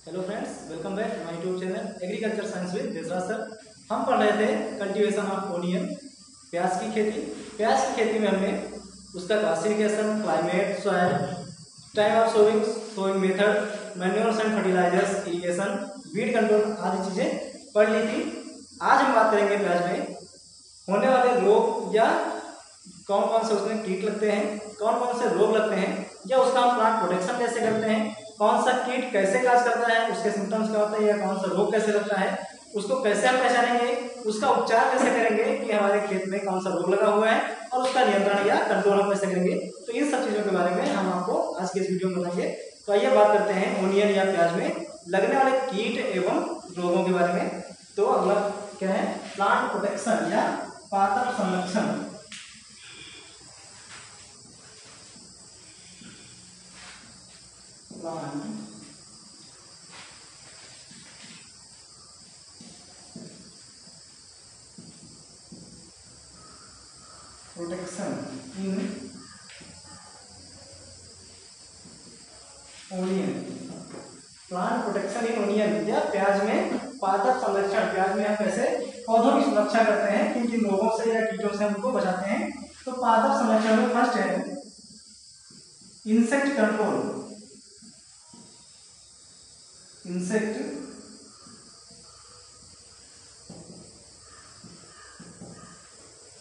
Hello friends, welcome back to my YouTube channel agriculture science with Desraj sir. हम पढ़ रहे थे कल्टीवेशन ऑफ ओनियन, प्याज की खेती। प्याज की खेती में हमने उसका classification, climate, soil, time of sowing, sowing method, manures and fertilizers, irrigation, weed control आदि चीज़ें पढ़ ली थी। आज हम बात करेंगे प्याज में होने वाले रोग या कौन कौन से उसमें कीट लगते हैं, कौन कौन से रोग लगते हैं, या उसका हम प्लांट प्रोटेक्शन कैसे करते हैं, कौन सा कीट कैसे काज करता है, उसके सिम्टम्स क्या होते हैं, या कौन सा रोग कैसे लगता है, उसको कैसे हम पहचानेंगे, उसका उपचार कैसे करेंगे कि हमारे खेत में कौन सा रोग लगा हुआ है, और उसका नियंत्रण या कंट्रोल हम कैसे करेंगे। तो इन सब चीज़ों के बारे में हम आपको आज के इस वीडियो में बताएंगे। तो आइए बात करते हैं ओनियन या प्याज में लगने वाले कीट एवं रोगों के बारे में। तो अगला क्या है, प्लांट प्रोटेक्शन या पादप संरक्षण। Protection in onion, plant protection in onion या प्याज में पादप संरक्षण। प्याज में हम कैसे पौधों की सुरक्षा करते हैं, किन किन रोगों से या कीटों से हमको बचाते हैं। तो पादप संरक्षण में फर्स्ट है इंसेक्ट कंट्रोल। इंसेक्ट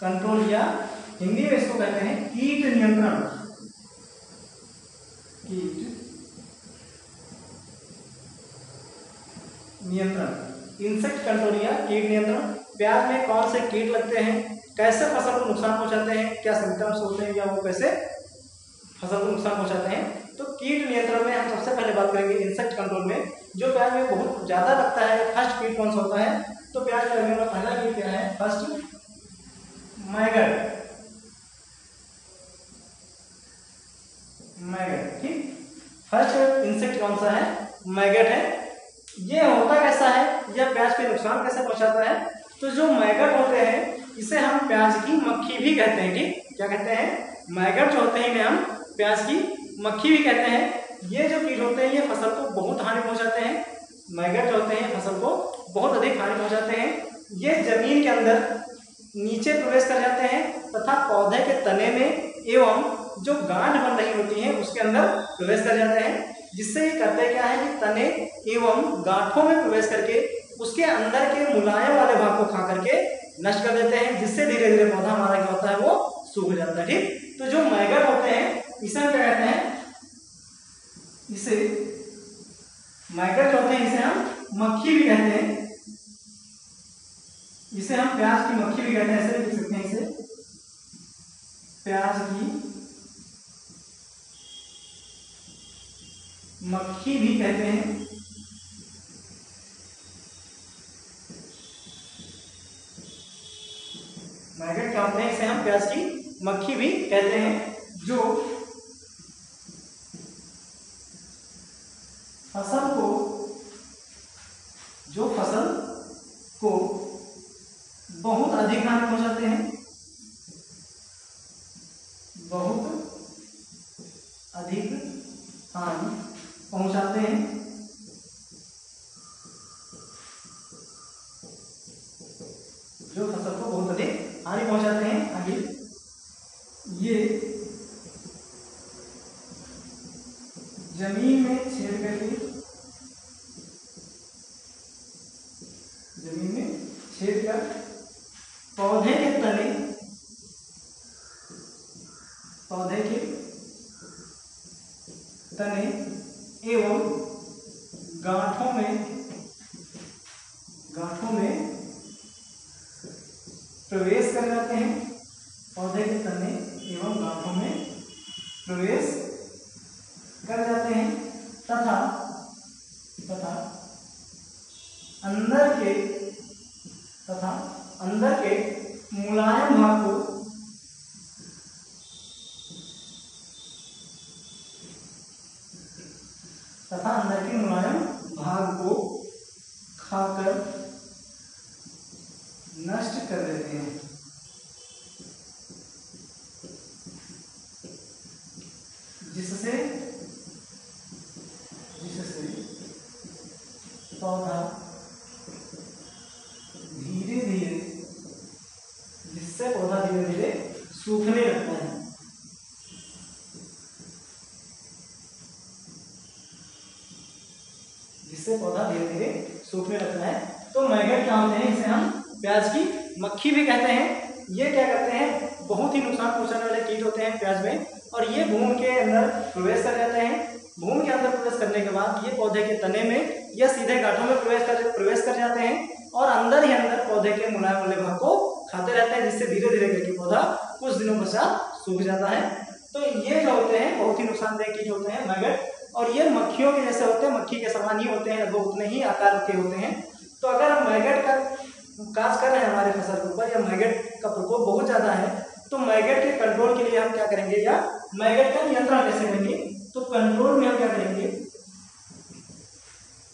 कंट्रोल या हिंदी में इसको कहते हैं कीट नियंत्रण। कीट नियंत्रण, इंसेक्ट कंट्रोल या कीट नियंत्रण। प्याज में कौन से कीट लगते हैं, कैसे फसल को नुकसान पहुंचाते हैं, क्या सिम्टम्स होते हैं, या वो कैसे फसल को नुकसान पहुंचाते हैं। तो कीट नियंत्रण में हम सबसे पहले बात करेंगे इंसेक्ट कंट्रोल में, जो प्याज में बहुत ज्यादा लगता है। फर्स्ट कीट कौन सा होता है, तो प्याज में लगने वाला पहला कीट क्या है, फर्स्ट मैगट। मैगट, ठीक। फर्स्ट इंसेक्ट कौन सा है, मैगट है। ये होता कैसा है, यह प्याज पे नुकसान कैसे पहुंचाता है। तो जो मैगट होते हैं इसे हम प्याज की मक्खी भी कहते हैं, ठीक। क्या कहते हैं, मैगट जो होते हैं इन्हें हम प्याज की मक्खी भी कहते हैं। ये जो कीट होते हैं ये फसल को बहुत हानि पहुंचाते हैं। मैगट जो होते हैं फसल को बहुत अधिक हानि पहुंचाते हैं। ये जमीन के अंदर नीचे प्रवेश कर जाते हैं तथा पौधे के तने में एवं जो गांठ बन रही होती है उसके अंदर प्रवेश कर जाते हैं, जिससे ये करते क्या है कि तने एवं गांठों में प्रवेश करके उसके अंदर के मुलायम वाले भाग को खा करके नष्ट कर देते हैं, जिससे धीरे धीरे पौधा हमारा क्या होता है, वो सूख जाता है, ठीक। तो जो मैगट होते हैं इसे हम क्या कहते हैं, इसे मैगट जो होते हैं इसे हम मक्खी भी कहते हैं। इसे हम प्याज की मक्खी भी कहते हैं, ऐसे लिख सकते हैं इसे प्याज की मक्खी भी कहते हैं। मैगट क्या होते हैं, इसे हम प्याज की मक्खी भी कहते हैं। जो फसल को बहुत अधिक हानि पहुंचाते हैं, बहुत अधिक हानि पहुंचाते हैं। जो फसल को बहुत अधिक हानि पहुंचाते हैं। आगे ये जमीन में छेद करके, जमीन में छेद कर पौधे के तने एवं गांठों में प्रवेश कर जाते हैं। पौधे के तने एवं गांठों में प्रवेश कर जाते हैं तथा अंदर के मुलायम भाग को खाकर नष्ट कर देते हैं। जिससे पौधा धीरे धीरे, जिससे पौधा धीरे धीरे सूखने लगता है। जिससे पौधा धीरे धीरे सूखने लगता है। तो मैगट क्या होते हैं, इसे हम प्याज की मक्खी भी कहते हैं। ये क्या करते हैं, बहुत ही नुकसान पहुंचाने वाले कीट होते हैं प्याज में, और ये भूमि के अंदर प्रवेश कर जाते हैं। भूमि के अंदर प्रवेश करने के बाद ये पौधे के तने में या सीधे गांठों में प्रवेश कर जाते हैं और अंदर ही अंदर पौधे के मुलायम वाले भाग को खाते रहते हैं, जिससे धीरे धीरे करके पौधा कुछ दिनों पश्चात सूख जाता है। तो ये जो होते हैं बहुत ही नुकसानदेह कीट होते हैं मैगट, और ये मक्खियों के जैसे होते हैं, मक्खी के समान ही होते हैं, लगभग उतने ही आकार के होते हैं। तो अगर हम मैगट का काज कर रहे हैं हमारे फसल के ऊपर, या मैगट का प्रकोप बहुत ज्यादा है, तो मैगट के कंट्रोल के लिए हम क्या करेंगे, या मैगट का नियंत्रण कैसे करेंगे। तो कंट्रोल में हम क्या करेंगे,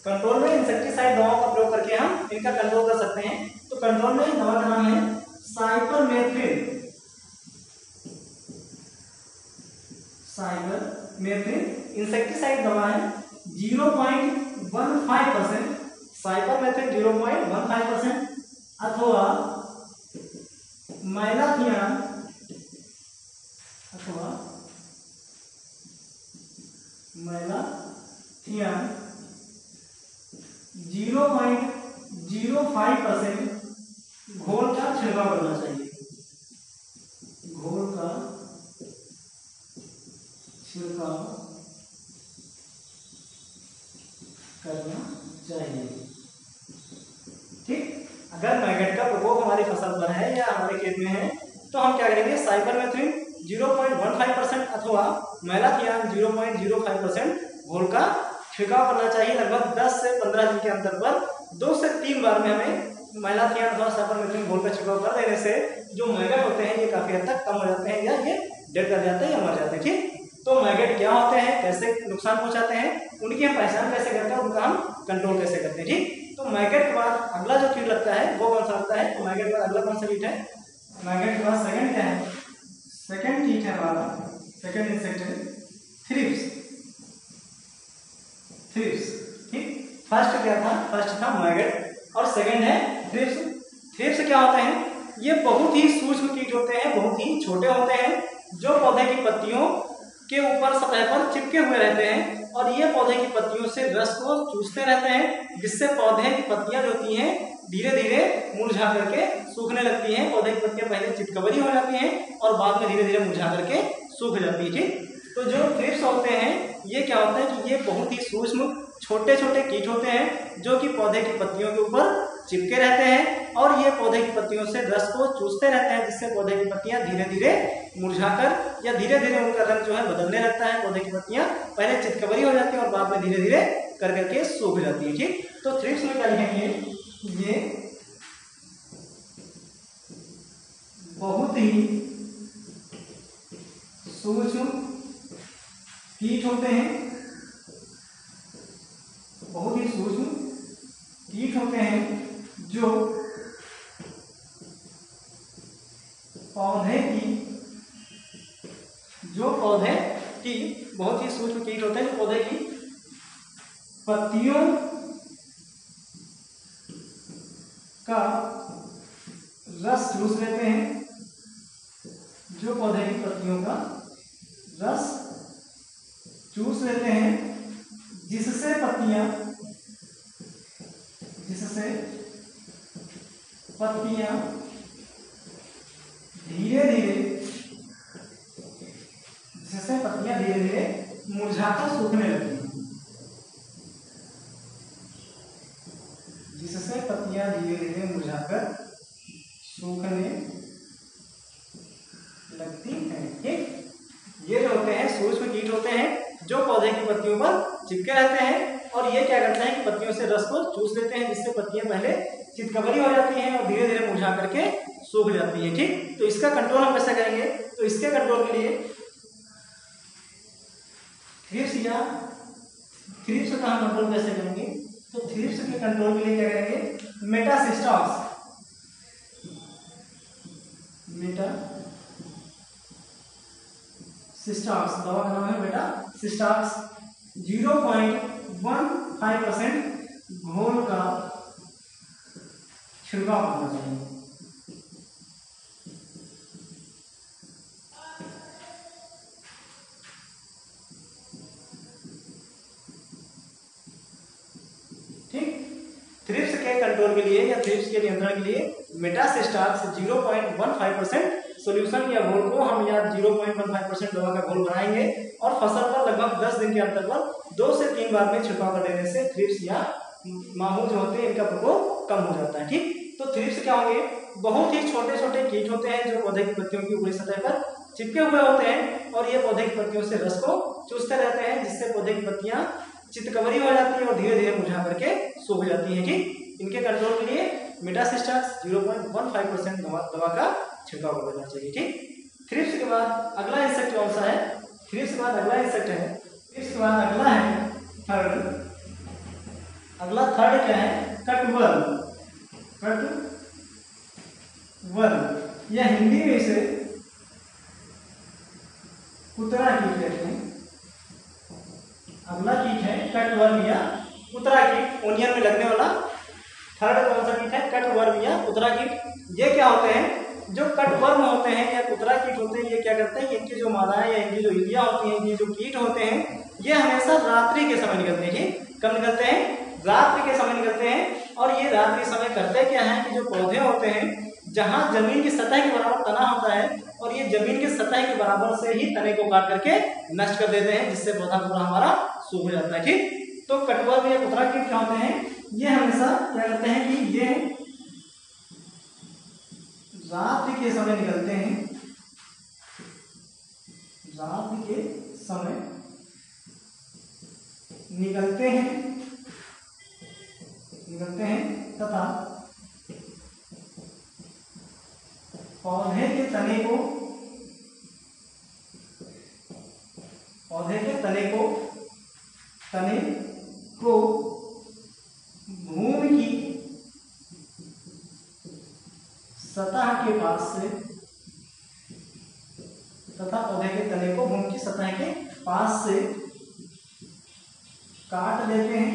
कंट्रोल में इंसेक्टिसाइड दवाओं का प्रयोग करके हम इनका कंट्रोल कर सकते हैं। तो कंट्रोल में दवा का नाम है साइपरमेथ्रिन। साइपरमेथ्रिन इंसेक्टिसाइड दवा है 0.15%, साइपरमेथ्रिन 0.15%, अथवा मैलाथियान 0.05% घोल का छिड़काव करना चाहिए। घोल का छिड़काव करना चाहिए। ठीक, अगर मैगट का प्रकोप हमारी फसल पर है या हमारे खेत में है, तो हम क्या करेंगे, साइपरमेथ्रिन 0.15% अथवा मैलाथियान 0.05% घोल का छिड़काव करना चाहिए। लगभग 10 से 15 दिन के अंतर पर 2 से 3 बार में हमें मैलाथियान अथवा साइपरमेथ्रिन घोल का छिड़काव कर देने से जो मैगट होते हैं ये काफी हद तक कम हो जाते हैं, या ये डेड कर जाते हैं या मर जाते हैं। ठीक, तो मैगट क्या होते हैं, कैसे नुकसान पहुंचाते हैं, उनकी हम पहचान कैसे करते हैं, उनका हम कंट्रोल कैसे करते हैं। ठीक, तो मैगट के बाद अगला जो कीट लगता है वो कौन सा लगता है, तो मैगट के बाद अगला कौन सा कीट है, मैगट के बाद सेकंड क्या है, सेकंड कीट है हमारा, सेकंड इंसेक्ट है थ्रिप्स। थ्रिप्स, ठीक, फर्स्ट क्या था, फर्स्ट था मैगट और सेकंड है थ्रिप्स। थ्रिप्स क्या होते हैं, ये बहुत ही सूक्ष्म कीट होते हैं, बहुत ही छोटे होते हैं, जो पौधे की पत्तियों के ऊपर सतह पर चिपके हुए रहते हैं, और ये पौधे की पत्तियों से रस को चूसते रहते हैं, जिससे पौधे की पत्तियां जो होती हैं धीरे धीरे मुरझा करके सूखने लगती हैं। पौधे की पत्तियां पहले चितकबरी हो जाती हैं और बाद में धीरे धीरे मुरझा करके सूख जाती है। ठीक, तो जो थ्रिप्स होते हैं ये क्या होता है कि ये बहुत ही सूक्ष्म छोटे छोटे कीट होते हैं, जो कि पौधे की पत्तियों के ऊपर चिपके रहते हैं, और ये पौधे की पत्तियों से रस को चूसते रहते हैं, जिससे पौधे की पत्तियां धीरे धीरे मुरझाकर या धीरे धीरे उनका रंग जो है बदलने लगता है। पौधे की पत्तियां पहले चितकबरी हो जाती है और बाद में धीरे धीरे कर करके सूख जाती है। ठीक, तो थ्रिप्स में क्या लिखेंगे, ये बहुत ही सूक्ष्म कीट होते हैं, बहुत ही सूक्ष्म कीट होते हैं, जो पौधे की बहुत ही सूक्ष्म कीट होते हैं, जो पौधे की पत्तियों का रस चूस लेते हैं, जो पौधे की पत्तियों का रस चूस लेते हैं, जिससे पत्तियां धीरे धीरे मुरझाकर सूखने लगती हैं, जिससे पत्तियां धीरे धीरे मुरझाकर सूखने लगती हैं। ठीक, ये जो होते हैं सूक्ष्म कीट होते हैं, जो पौधे की पत्तियों पर चिपके रहते हैं, और ये क्या करते हैं कि पत्तियों से रस को चूस लेते हैं, जिससे पत्तियां पहले चितकबरी हो जाती हैं और धीरे धीरे मुरझा करके सूख जाती हैं। ठीक, तो इसका कंट्रोल हम कैसे करेंगे, तो इसके कंट्रोल के लिए थ्रिप्स का हम कंट्रोल कैसे करेंगे, तो थ्रिप्स के कंट्रोल के लिए क्या करेंगे, मेटासिस्टॉक्स दवा का नाम है मेटासिस्टॉक्स 0.15% घोल छिड़काव करना चाहिए। ठीक, थ्रिप्स के कंट्रोल के लिए या थ्रिप्स के नियंत्रण के लिए मेटासिस्टाक्स 0.15% सोल्यूशन या घोल को हम या 0.15% दवा का घोल बनाएंगे और फसल पर लगभग 10 दिन के अंतर पर 2 से 3 बार में छिड़काव कर देने से थ्रिप्स या माहू जो होते हैं इनका प्रकोप कम हो जाता है। ठीक, तो थ्रिप्स क्या होंगे, बहुत ही छोटे छोटे कीट होते हैं जो पौधे की पत्तियों की ऊपरी सतह पर चिपके हुए होते हैं और ये पौधे की पत्तियों से रस को चूसते रहते हैं, जिससे पौधे की पत्तियां चितकबरी हो जाती है और धीरे धीरे मुरझा करके सूख जाती हैं। ठीक, इनके कंट्रोल के लिए मेटासिस्टाक्स 0.15% दवा का छिड़काव कर देना चाहिए। ठीक, थ्रिप्स के बाद अगला इंसेक्ट कौन सा है, थ्रिप्स के बाद अगला इंसेक्ट है, थ्रिप्स के बाद अगला है थर्ड, अगला थर्ड क्या है, कटवर्म। कटवर्म यह हिंदी में इसे कुतरा कीट कहते हैं। अगला कीट है कटवर्म या कुतरा कीट, ओनियन में लगने वाला थर्ड कौन सा कीट है, कटवर्म या कुतरा कीट। ये क्या होते हैं, जो कटवर्म होते हैं या कुतरा कीट होते हैं, ये क्या करते हैं, इनकी जो मादाएं या इनकी जो इलियां होती हैं, ये जो कीट होते हैं ये हमेशा रात्रि के समय निकलते हैं। ठीक, कब निकलते हैं, रात्रि के समय निकलते हैं। और ये रात्रि के समय करते क्या है कि जो पौधे होते हैं जहां जमीन की सतह के बराबर तना होता है और ये जमीन की सतह के बराबर से ही तने को काट करके नष्ट कर देते हैं, जिससे पौधा पूरा हमारा सूख हो जाता है। ठीक, तो कटवर्म या कुतरा कीट क्या होते हैं, ये हमेशा क्या करते हैं कि ये रात्रि के समय निकलते हैं, रात्रि के समय निकलते हैं तथा पौधे के तने को भूमि की सतह के पास से तथा पौधे के तने को भूमि की सतह के पास से काट देते हैं,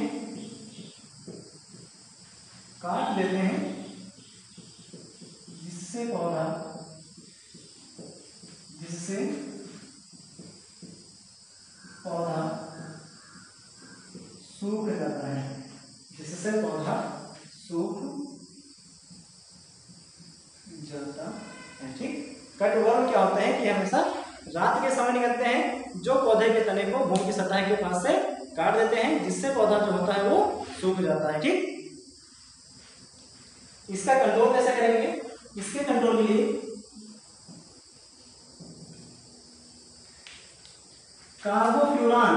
जिससे पौधा सूख जाता है, ठीक, कटवर्म क्या होते हैं कि हमेशा रात के समय निकलते हैं, जो पौधे के तने को भूमि की सतह के पास से काट देते हैं, जिससे पौधा जो होता है वो सूख जाता है। ठीक, इसका कंट्रोल कैसे करेंगे, इसके कंट्रोल के लिए कार्बोफ्यूरान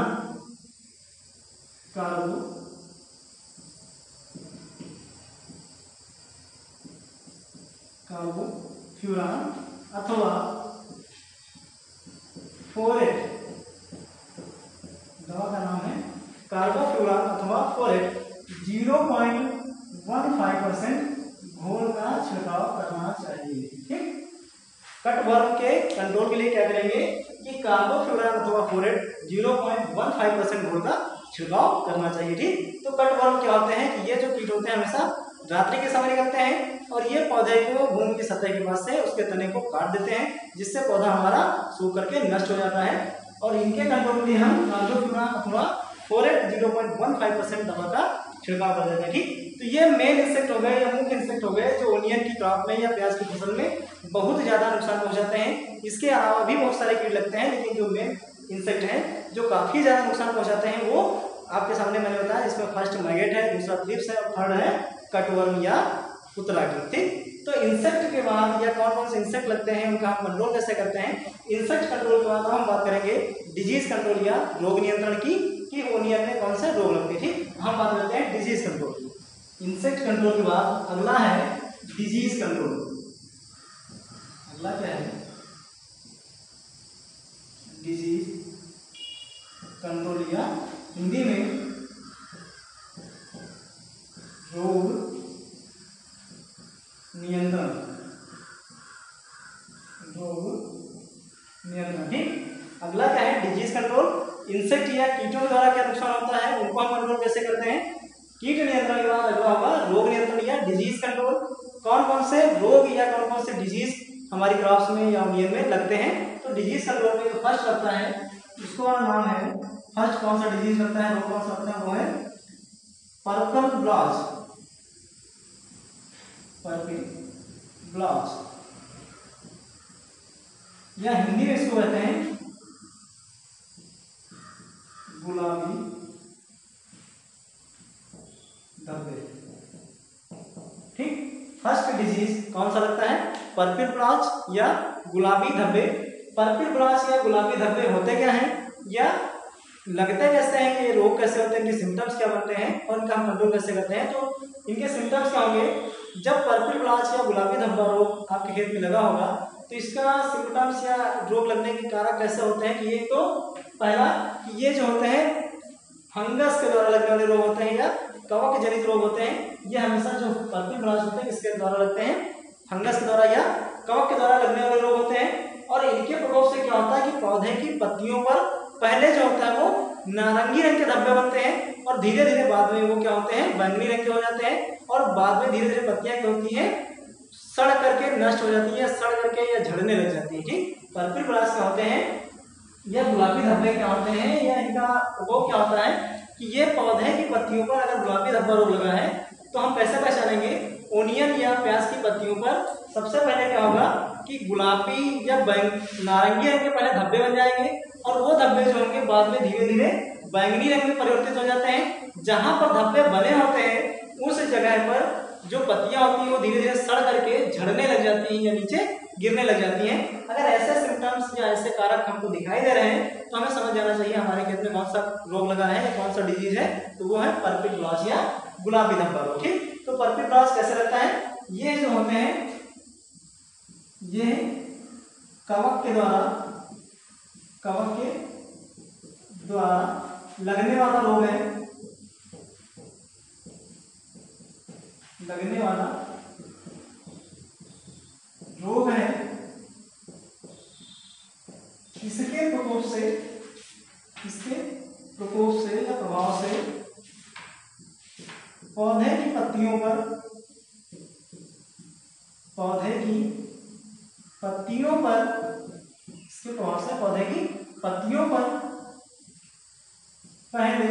अथवा फोरेट, दवा का नाम है कार्बोफ्यूरान अथवा फोरेट, 0.15% घोल का छिड़काव करना चाहिए। ठीक, कटवर्म के कंट्रोल के लिए क्या करेंगे कि कार्बोफ्यूरान अथवा फोरेट 0.15% घोल का छिड़काव करना चाहिए। ठीक, तो कटवर्म क्या होते हैं कि ये जो कीट होते हैं हमेशा रात्रि के समय निकलते हैं और ये पौधे को भूमि की सतह के पास से उसके तने को काट देते हैं, जिससे पौधा हमारा सूख करके नष्ट हो जाता है। और इनके कंट्रोल के लिए हम कार्बोफ्यूरान अथवा फोरेट 0.15% दवा का छिड़काव कर देते हैं। ठीक, तो ये मेन इंसेक्ट हो गए या मुख्य इंसेक्ट हो गए जो ओनियन की क्रॉप में या प्याज की फसल में बहुत ज्यादा नुकसान पहुंचाते हैं। इसके अलावा भी बहुत सारे कीट लगते हैं, लेकिन जो मेन इंसेक्ट हैं जो काफी ज्यादा नुकसान पहुंचाते हैं वो आपके सामने मैंने बताया। इसमें फर्स्ट मैगेट है, दूसरा थ्रिप्स है और थर्ड है कटवर्म या कुतरा कीट। ठीक, तो इंसेक्ट के बाद या कौन कौन से इंसेक्ट लगते हैं उनका हम कंट्रोल कैसे करते हैं, इंसेक्ट कंट्रोल के बाद हम बात करेंगे डिजीज कंट्रोल या रोग नियंत्रण की कि ओनियन में कौन से रोग लगते हैं। ठीक, हम बात करते हैं डिजीज कंट्रोल की। इंसेक्ट कंट्रोल के बाद अगला है डिजीज कंट्रोल। अगला क्या है, डिजीज कंट्रोल या हिंदी में रोग नियंत्रण। ठीक, अगला क्या है डिजीज कंट्रोल। इंसेक्ट या कीटों द्वारा क्या नुकसान होता है उनको हम कंट्रोल कैसे करते हैं। कीट नियंत्रण के बाद अगला होगा रोग नियंत्रण या डिजीज कंट्रोल। कौन कौन कौन से रोग या कौन कौन से डिजीज हमारी क्रॉप्स में या ओनियन में लगते हैं। तो डिजीज का रोग में जो फर्स्ट लगता है उसका नाम है, फर्स्ट कौन सा डिजीज लगता है, रोग कौन सा लगता है, वो है पर्पल ब्लॉच। पर्पल ब्लॉच या हिंदी में इसको कहते हैं गुलाबी धब्बे। ठीक, फर्स्ट डिजीज कौन सा लगता है, पर्पल ब्लॉच या गुलाबी धब्बे। पर्पल ब्लॉच या गुलाबी धब्बे होते क्या हैं या लगते कैसे हैं, ये रोग कैसे होते हैं, इनके सिम्टम्स क्या बनते हैं और इनका हम कंट्रोल कैसे करते हैं। तो इनके सिम्टम्स क्या होंगे, जब पर्पल ब्लॉच या गुलाबी धब्बा रोग आपके खेत में लगा होगा तो इसका सिम्टम्स या रोग लगने के कारक कैसे होते हैं कि ये तो पहला कि ये जो होते हैं फंगस के द्वारा लगने वाले रोग होते हैं या कवक जनित रोग होते हैं। ये हमेशा जो पर्पल ब्लॉच होते हैं इसके द्वारा लगते हैं, फंगस के द्वारा या कवक के द्वारा लगने वाले रोग होते हैं। और इनके प्रकोप से क्या होता है कि पौधे की पत्तियों पर पहले जो होता है वो नारंगी रंग के धब्बे बनते हैं और धीरे धीरे बाद में वो क्या होते हैं, बैंगनी रंग के हो जाते हैं और बाद में धीरे धीरे पत्तियां क्या होती हैं, सड़ करके नष्ट हो जाती है, सड़ करके या झड़ने लग जाती है। ठीक, पर्पल ब्लॉच क्या होते हैं या गुलाबी धब्बे क्या होते हैं या इनका प्रकोप क्या होता है कि ये पौधे की पत्तियों पर अगर गुलाबी धब्बा रोग लगा है तो हम कैसे पहचानेंगे, ओनियन या प्याज की पत्तियों पर सबसे पहले क्या होगा कि गुलाबी या नारंगी रंग के पहले धब्बे बन जाएंगे और वो धब्बे जो होंगे बाद में धीरे धीरे बैंगनी रंग में परिवर्तित हो जाते हैं। जहां पर धब्बे बने होते हैं उस जगह पर जो पत्तियां होती हैं वो धीरे धीरे सड़ करके झड़ने लग जाती हैं या नीचे गिरने लग जाती हैं। अगर ऐसे सिम्टम्स या ऐसे कारक हमको दिखाई दे रहे हैं तो हमें समझ जाना चाहिए हमारे खेत में कौन सा रोग लगा है या कौन सा डिजीज है, तो वो है पर्पल ब्लॉच या गुलाबी धब्बा रोग। ठीक, तो पर्पल ब्लॉच कैसे लगता है, ये जो होते हैं ये कवक के द्वारा लगने वाला रोग है, लगने वाला रोग है। इसके प्रकोप से या प्रभाव से पौधे की पत्तियों पर इसके प्रभाव से पौधे की पत्तियों पर पहले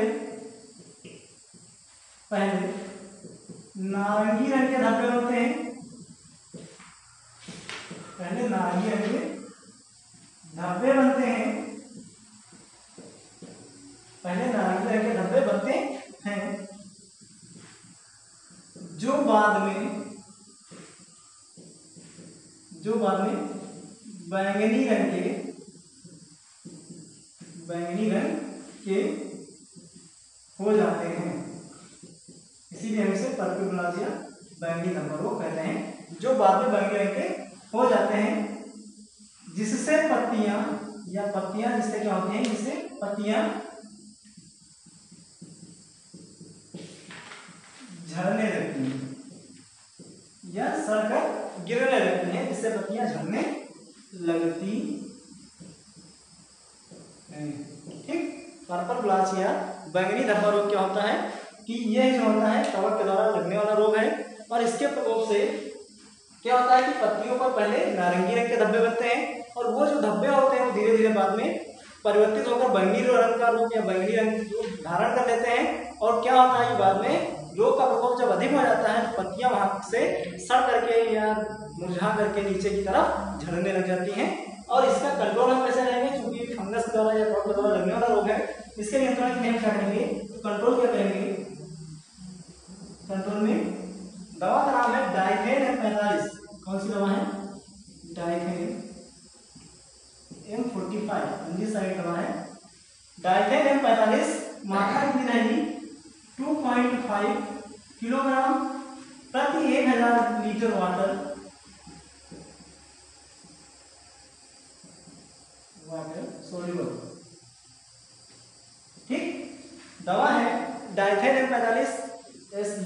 नारंगी रंग के धब्बे होते हैं, पहले नारंगी रंग के धब्बे बनते हैं, पहले नारंगी रंग के धब्बे बनते हैं जो बाद में बैंगनी रंग के हो जाते हैं। इसीलिए हम इसे पर्पल ब्लॉच या बैंगनी धब्बा रोग कहते हैं, जो बाद में बैंगनी रंग के हो जाते हैं, जिससे पत्तियां जिससे क्या होती हैं, जिससे पत्तियां झड़ने लगती हैं या सड़कर गिरने लगती हैं, जिससे पत्तियां झड़ने लगती हैं। ठीक, पर्पल ब्लॉच या बैंगनी धब्बा रोग क्या होता है कि ये जो होता है कवक के द्वारा लगने वाला रोग है और इसके प्रकोप से क्या होता है कि पत्तियों पर पहले नारंगी रंग के धब्बे बनते हैं और वो जो धब्बे होते हैं वो धीरे धीरे बाद में परिवर्तित होकर बैंगनी रंग का रूप या बैंगनी रंग धारण कर लेते हैं। और क्या होता है कि बाद में रोग का प्रकोप जब अधिक हो जाता है तो पत्तियां वहां से सड़ करके या मुरझा करके नीचे की तरफ झड़ने लग जाती हैं। और इसका कंट्रोल हम कैसे करेंगे, क्योंकि फंगस द्वारा या कवक द्वारा लगने वाला रोग है, इसके नियंत्रण के लिए हम क्या करेंगे, कंट्रोल क्या करेंगे, कंट्रोल में दवा का नाम है डाइफेन M45। कौन सी दवा है, डाइफेन M45 फंजीसाइड दवा है। डाइफेन M45 मात्रा कितनी रहेगी, 2.5 किलोग्राम प्रति 1000 लीटर वाटर सोल्यूबल। ठीक, दवा है डाइफेन M45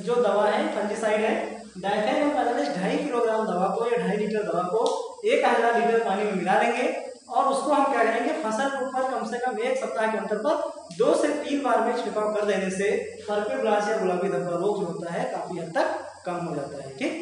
जो दवा है फंजीसाइड है। डाइफेन M45 2.5 किलोग्राम दवा को या 2.5 लीटर दवा को 1000 लीटर पानी में मिला देंगे और उसको हम क्या करेंगे, फसल के ऊपर कम से कम 1 सप्ताह के अंतर पर 2 से 3 बार में छिड़काव कर देने से पर्पल ब्लॉच या गुलाबी धब्बा रोग जो होता है काफी हद तक कम हो जाता है। ठीक,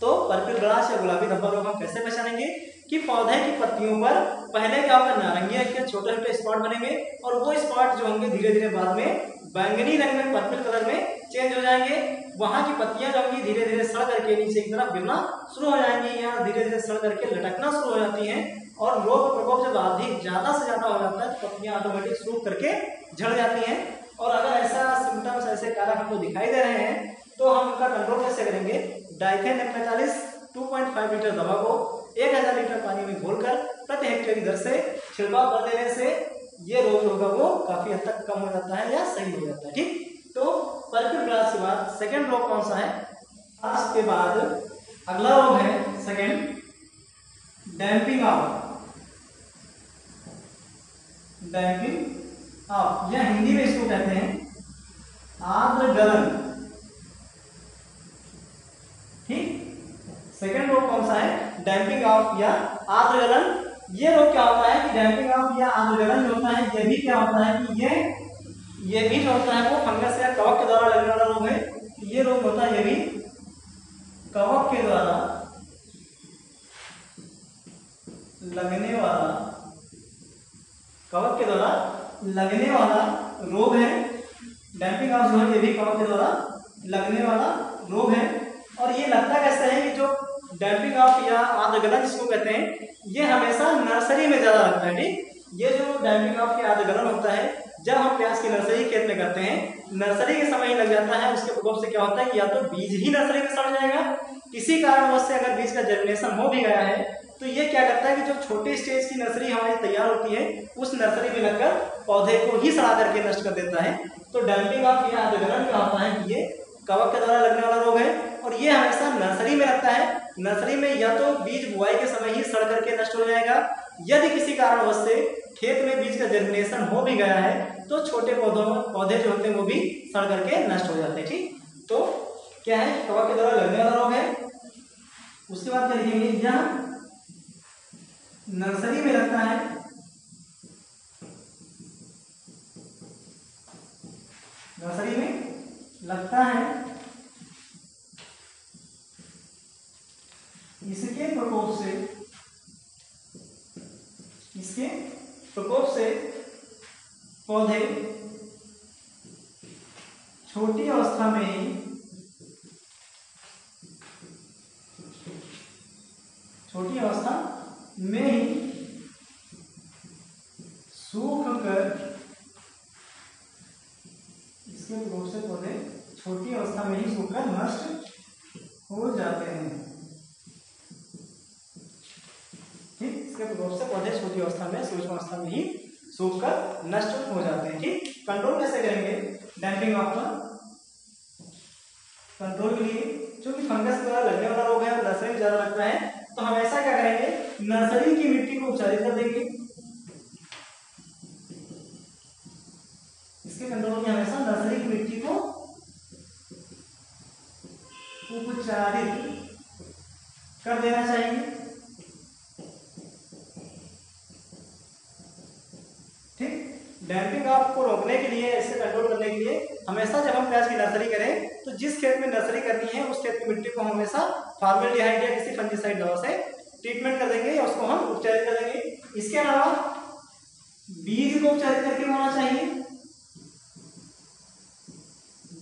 तो पर्पल ग्लास या गुलाबी धब्बा रोग हम कैसे पहचानेंगे कि पौधे की पत्तियों पर पहले क्या होगा, नारंगी रंग के छोटे छोटे स्पॉट बनेंगे और वो स्पॉट जो होंगे धीरे धीरे बाद में बैंगनी रंग में पर्पल कलर में चेंज हो जाएंगे। वहां की पत्तियां जो होंगी धीरे धीरे सड़ करके नीचे की तरफ गिरना शुरू हो जाएंगी या धीरे धीरे सड़ करके लटकना शुरू हो जाती हैं और रोग प्रकोप जब अधिक ज्यादा से ज्यादा हो जाता है तो पत्तियां ऑटोमेटिक सूख करके झड़ जाती हैं। और अगर ऐसा सिम्टम्स ऐसे कारक हमको दिखाई दे रहे हैं तो हम उनका कंट्रोल कैसे करेंगे। डाइथेन 45 2.5 लीटर दवा को 1000 लीटर पानी में घोलकर प्रति हेक्टेयर की दर से छिड़काव कर देने से ये रोग जो होगा वो काफी हद तक कम हो जाता है या सही हो जाता है। ठीक, तो पर्पल ग्लास के बाद सेकेंड रोग कौन सा है, उसके बाद अगला रोग है second damping off. Damping off या हिंदी में इसको कहते हैं आर्द्र गलन। ठीक, सेकेंड रोग कौन सा है, डैम्पिंग ऑफ या आर्द्र गलन। ये रोग क्या होता है कि डैम्पिंग ऑफ या आर्द्र गलन जो होता है ये भी क्या होता है कि ये भी जो होता है वो फंगस या कवक के द्वारा लगने वाला रोग है। ये रोग होता है ये भी कवक के द्वारा लगने वाला रोग है। डैम्पिंग ऑफ जो है ये भी कवक के द्वारा लगने वाला रोग है। और ये लगता कैसे है कि जो डैम्पिंग ऑफ या आर्द्र गलन जिसको कहते हैं ये हमेशा नर्सरी में ज्यादा लगता है। ठीक, ये जो डैम्पिंग ऑफ या आर्द्र गलन होता है जब हम प्याज की नर्सरी खेत में करते हैं नर्सरी के समय ही लग जाता है। उसके प्रकोप से क्या होता है कि या तो बीज ही नर्सरी में सड़ जाएगा, किसी कारणवश से अगर बीज का जर्मिनेशन हो भी गया है तो ये क्या करता है कि जो छोटे स्टेज की नर्सरी हमारी तैयार होती है उस नर्सरी में लगकर पौधे को ही सड़ा करके नष्ट कर देता है। तो डैम्पिंग ऑफ या आर्द्र गलन क्या होता है कि ये कवक के द्वारा लगने वाला रोग है और ये हमेशा नर्सरी में लगता है। नर्सरी में या तो बीज बुआई के समय ही सड़ करके नष्ट हो जाएगा, यदि किसी कारणवश से खेत में बीज का जर्मिनेशन हो भी गया है तो छोटे पौधे जो होते हैं वो भी सड़ करके नष्ट हो जाते हैं। ठीक, तो क्या है, कवक के द्वारा लगने वाला रोग है। उसके बाद क्या लिखेंगे, यह नर्सरी में लगता है। नर्सरी में लगता है, इसके प्रकोप से पौधे छोटी अवस्था में ही सूख कर इसके प्रकोप से पौधे छोटी अवस्था में ही सूखकर नष्ट हो जाते हैं। ठीक, इसके प्रकोप से पौधे छोटी अवस्था में सूक्ष्म अवस्था में ही सूखकर नष्ट हो जाते हैं। ठीक, कंट्रोल कैसे करेंगे डैम्पिंग ऑफ का। कंट्रोल के लिए क्योंकि फंगस द्वारा लगने वाला रोग है और नर्सरी में ज्यादा लगता है तो हमेशा क्या करेंगे, नर्सरी की मिट्टी को उपचारित कर देंगे। इसके कंट्रोल में हमेशा नर्सरी की मिट्टी को उपचारित कर देना चाहिए। ठीक, डैम्पिंग ऑफ को रोकने के लिए, इससे कंट्रोल करने के लिए हमेशा जब हम प्याज की नर्सरी करें तो जिस खेत में नर्सरी करनी है उस खेत की मिट्टी को हमेशा फॉर्मेल्डिहाइड या किसी फंजीसाइड दवा से ट्रीटमेंट कर देंगे या उसको हम उपचारित कर देंगे। इसके अलावा बीज को उपचारित करके होना चाहिए।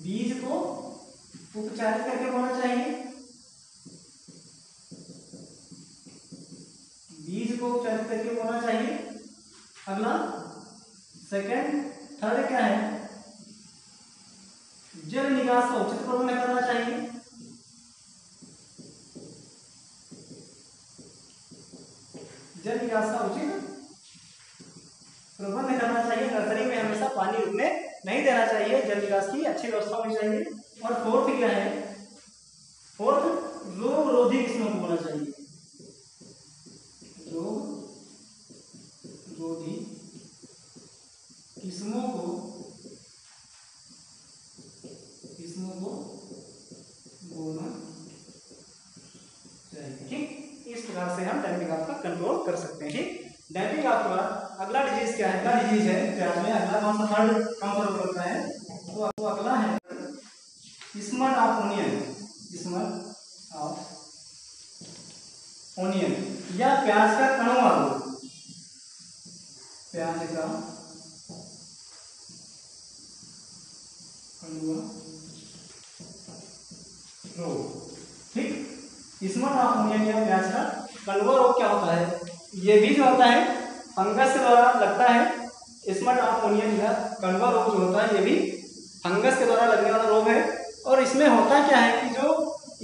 बीज को उपचारित करके होना चाहिए। बीज को उपचारित करके होना चाहिए। अगला सेकंड थर्ड क्या है, जल निकास का उचित प्रबंध करना चाहिए। जल निकास का उचित प्रबंध करना चाहिए। नर्सरी में हमेशा पानी रुकने नहीं देना चाहिए, जल निकास की अच्छी व्यवस्था होनी चाहिए। और फोर्थ क्या है, फोर्थ रोग रोधी किस्मों को होना चाहिए। रोग रोधी किस्मों को बोना चाहिए। ठीक, इस प्रकार से हम डैम्पिंग ऑफ का कंट्रोल कर सकते हैं। ठीक, डैम्पिंग ऑफ का अगला डिजीज क्या है, अगला डिजीज है प्याज में, अगला कौन सा थर्ड कौन सा रोग होता है तो अगला है smut of onion. Smut of onion या प्याज का कड़वा रोग, प्याज का कड़वा रोग। ठीक, स्मट ऑफ ओनियन या प्याज का कड़वा रोग क्या होता है? ये भी जो होता है फंगस के द्वारा लगता है। स्मट ऑफ ओनियन या कड़वा रोग जो होता है ये भी फंगस के द्वारा लगने वाला रोग है। और इसमें होता क्या है कि जो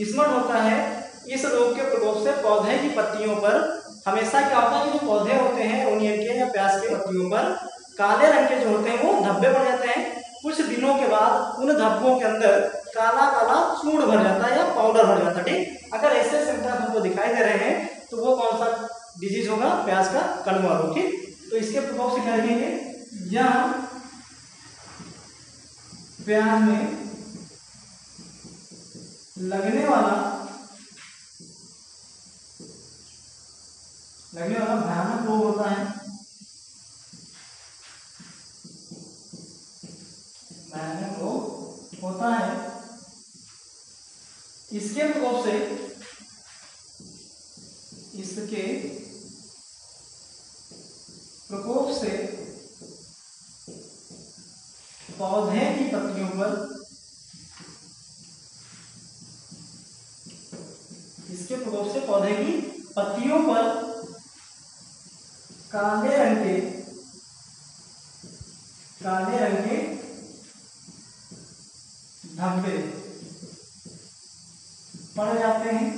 स्मट होता है, इस रोग के प्रकोप से पौधे की पत्तियों पर हमेशा क्या होता है कि जो पौधे होते हैं ओनियन के या प्याज के पत्तियों पर काले रंग के जो होते हैं वो धब्बे पड़ जाते हैं। कुछ दिनों के बाद उन धब्बों के अंदर काला काला चूर्ण भर जाता है या पाउडर भर जाता है। ठीक, अगर ऐसे सिम्टम्स हमको दिखाई दे रहे हैं तो वो कौन सा डिजीज होगा? प्याज का कड़वा रोग। ठीक, तो इसके प्रकोप से क्या देखेंगे? यह प्याज में लगने वाला भयानक रोग होता है। भयानक रोग होता है। इसके प्रकोप से पौधे की पत्तियों पर पौधे की पत्तियों पर काले रंग के धब्बे पड़ जाते हैं।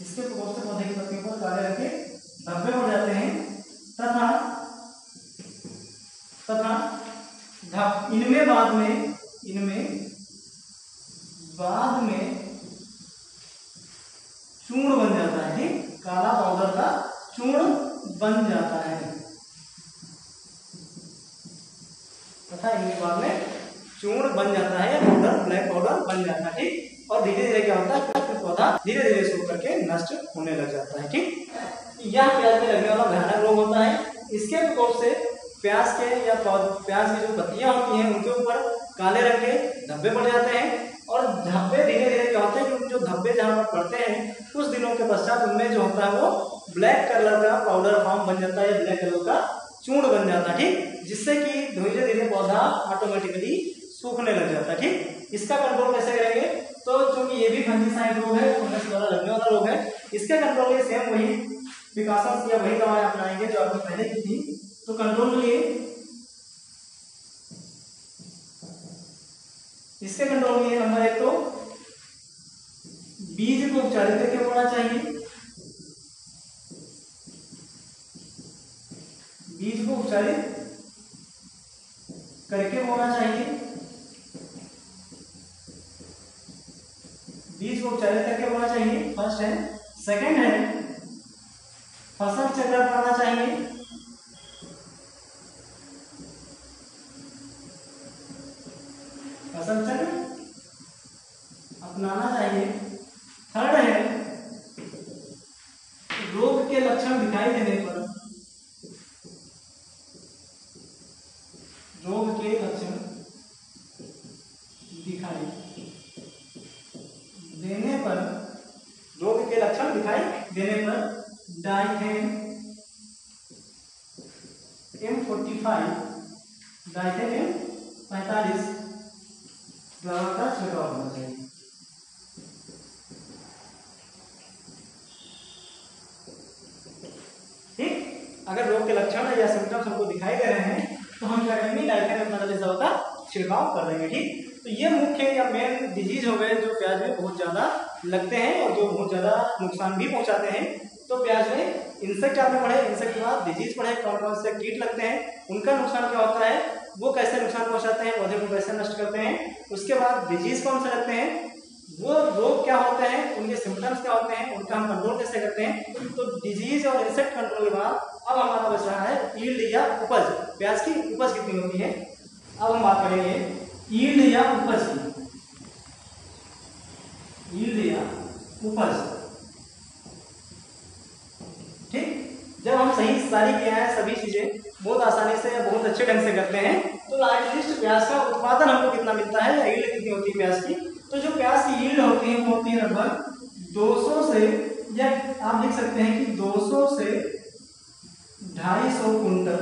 इसके प्रकोप से पौधे की पत्तियों पर काले रंग के धब्बे पड़ जाते हैं तथा इनमें बाद में चूर्ण बन जाता है। ठीक, काला पाउडर का चूर्ण बन जाता है तथा इनके बाद में चूर्ण बन जाता है या पाउडर, ब्लैक पाउडर बन जाता है। ठीक, और धीरे धीरे क्या होता है कि पौधा धीरे धीरे सूख करके नष्ट होने लग जाता है। ठीक, यह प्याज में लगने वाला भयानक रोग होता है। इसके प्रकोप से प्याज की जो पत्तियां होती हैं उनके ऊपर काले रंग के धब्बे पड़ जाते हैं। और धब्बे धीरे धीरे क्या होते हैं कि जो धब्बे जहां पर पड़ते हैं कुछ दिनों के पश्चात उनमें जो होता है वो ब्लैक कलर का पाउडर फॉर्म बन जाता है, ब्लैक कलर का चूर्ण बन जाता है। ठीक, जिससे कि धीरे धीरे पौधा ऑटोमेटिकली सूखने लग जाता है। ठीक, इसका कंट्रोल कैसे करेंगे? तो चूंकि ये भी फंजीसाइड रोग है, फंगस द्वारा लगने वाला रोग है, इसके कंट्रोल के सेम वही प्रिकॉशंस या वही दवाएं अपनाएंगे जो आपने पहले की थी। तो कंट्रोल के लिए इसके कंट्रोल के लिए नंबर 1 तो बीज को उपचारित करके बोना चाहिए। बीज को उपचारित करके बोना चाहिए। बीज को उपचारित करके बोना चाहिए, फर्स्ट है। सेकंड है फसल चक्र अपनाना चाहिए। फसल चक्र अपनाना चाहिए। थर्ड है रोग के लक्षण दिखाई देने पर डाइथेन M45 डाइथेन M45 दवा का छिड़काव होना चाहिए। ठीक, अगर रोग के लक्षण या सिम्टम्स हमको दिखाई दे रहे हैं तो हम क्या करेंगे, डाइथेन M45 दवा का छिड़काव कर देंगे। ठीक, तो ये मुख्य या मेन डिजीज हो गए जो प्याज में बहुत ज्यादा लगते हैं और जो बहुत ज्यादा नुकसान भी पहुंचाते हैं। तो प्याज में इंसेक्ट आपने पढ़े, इंसेक्ट के बाद डिजीज पढ़े, कौन कौन से कीट लगते हैं, उनका नुकसान क्या होता है, वो कैसे नुकसान पहुंचाते हैं, पौधे को कैसे नष्ट करते हैं, उसके बाद डिजीज कौन से लगते हैं, वो रोग क्या होते हैं, उनके सिम्टम्स क्या होते हैं, उनका हम कंट्रोल कैसे करते हैं। तो डिजीज और इंसेक्ट कंट्रोल के बाद अब हमारा बच रहा है यील्ड या उपज। प्याज की उपज कितनी होती है, अब हम बात करेंगे यील्ड या उपज की। यील्ड या उपज, ठीक, जब हम सही सारी किया है सभी चीजें बहुत आसानी से बहुत अच्छे ढंग से करते हैं तो एटलीस्ट प्याज का उत्पादन हमको कितना मिलता है या यील्ड कितनी होती है प्याज की। तो जो प्याज की यील्ड होती है वो होती है लगभग 200 से या आप लिख सकते हैं कि 200 से 250 कुंटल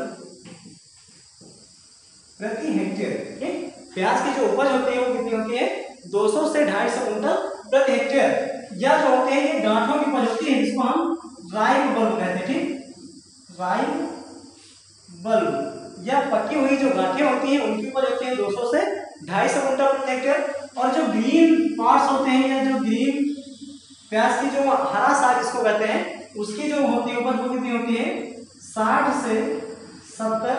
प्रति हेक्टेयर। ठीक, प्याज की जो उपज होती है वो कितनी होती है? 200 से 250 कुंटल प्रति हेक्टेयर। या जो होते हैं ये गांठों की उपज होती है, जिसको हम राइब बल्ब कहते हैं। ठीक, राइब बल्ब या पकी हुई जो गांठें होती हैं उनकी उपज होती है 200 से 250 कुंटल प्रति हेक्टेयर। और जो ग्रीन पार्ट्स होते हैं या जो ग्रीन प्याज की जो हरा साग इसको कहते हैं, उसकी जो होती है उपज वो कितनी होती है? 60 से 70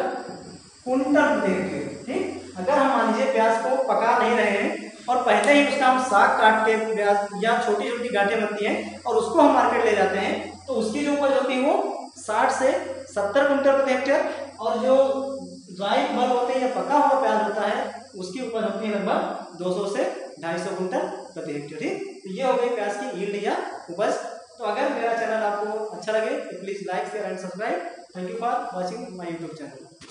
कुंटल प्रति हेक्टेयर। ठीक, अगर हम मान लीजिए प्याज को पका नहीं रहे हैं और पहले ही उसका हम साग काट के प्याज या छोटी छोटी गांठें बनती हैं और उसको हम मार्केट ले जाते हैं, तो उसकी जो उपज होती है वो 60 से 70 कुंटल प्रति हेक्टेयर। और जो ड्राई फल होते हैं या पका हुआ प्याज होता है उसकी उपज होती है लगभग 200 से 250 कुंटल प्रति हेक्टेयर। ठीक, तो ये हो गई प्याज की यील्ड या उपज। तो अगर मेरा चैनल आपको अच्छा लगे तो please like share and subscribe. Thank you for watching my YouTube channel.